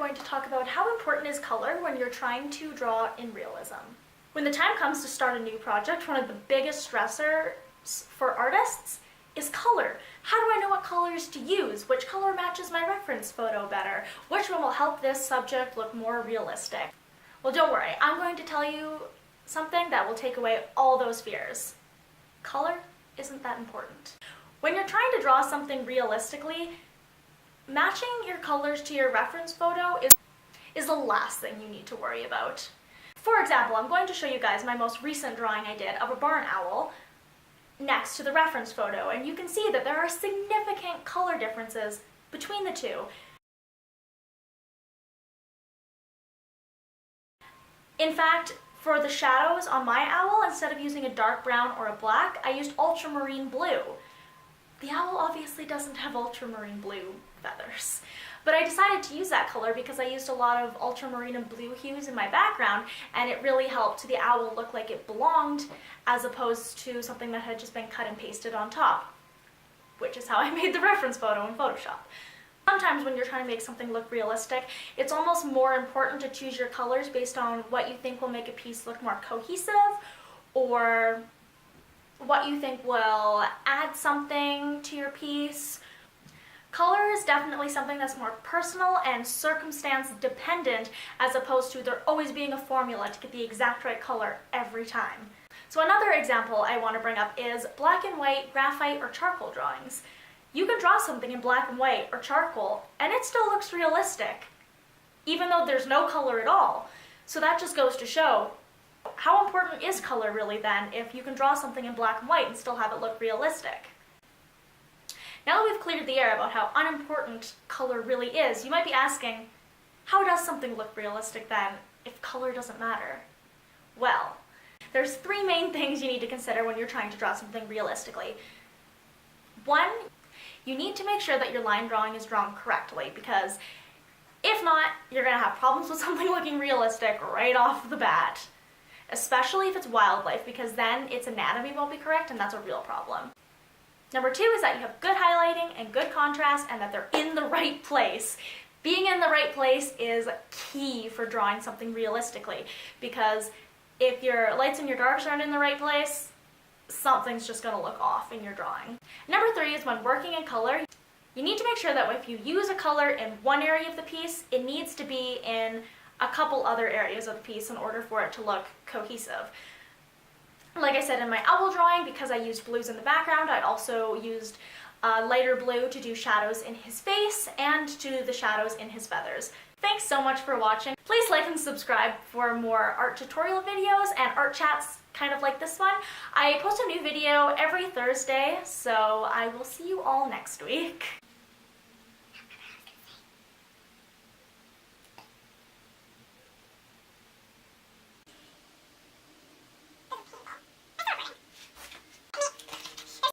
going to talk about how important is color when you're trying to draw in realism. When the time comes to start a new project, one of the biggest stressors for artists is color. How do I know what colors to use? Which color matches my reference photo better? Which one will help this subject look more realistic? Well, don't worry, I'm going to tell you something that will take away all those fears. Color isn't that important. When you're trying to draw something realistically, matching your colors to your reference photo is the last thing you need to worry about. For example, I'm going to show you guys my most recent drawing I did of a barn owl next to the reference photo, and you can see that there are significant color differences between the two. In fact, for the shadows on my owl, instead of using a dark brown or a black, I used ultramarine blue. The owl obviously doesn't have ultramarine blue feathers, but I decided to use that color because I used a lot of ultramarine and blue hues in my background, and it really helped the owl look like it belonged as opposed to something that had just been cut and pasted on top, which is how I made the reference photo in Photoshop. Sometimes when you're trying to make something look realistic, it's almost more important to choose your colors based on what you think will make a piece look more cohesive, or what you think will add something to your piece. Color is definitely something that's more personal and circumstance dependent, as opposed to there always being a formula to get the exact right color every time. So another example I want to bring up is black and white, graphite, or charcoal drawings. You can draw something in black and white or charcoal and it still looks realistic, even though there's no color at all. So that just goes to show, how important is color really then if you can draw something in black and white and still have it look realistic? Now that we've cleared the air about how unimportant color really is, you might be asking, how does something look realistic then if color doesn't matter? Well, there's three main things you need to consider when you're trying to draw something realistically. One, you need to make sure that your line drawing is drawn correctly, because if not, you're going to have problems with something looking realistic right off the bat. Especially if it's wildlife, because then its anatomy won't be correct and that's a real problem. Number two is that you have good highlighting and good contrast and that they're in the right place. Being in the right place is key for drawing something realistically, because if your lights and your darks aren't in the right place, something's just going to look off in your drawing. Number three is when working in color, you need to make sure that if you use a color in one area of the piece, it needs to be in a couple other areas of the piece in order for it to look cohesive. Like I said in my owl drawing, because I used blues in the background, I also used lighter blue to do shadows in his face and to do the shadows in his feathers. Thanks so much for watching. Please like and subscribe for more art tutorial videos and art chats kind of like this one. I post a new video every Thursday, so I will see you all next week.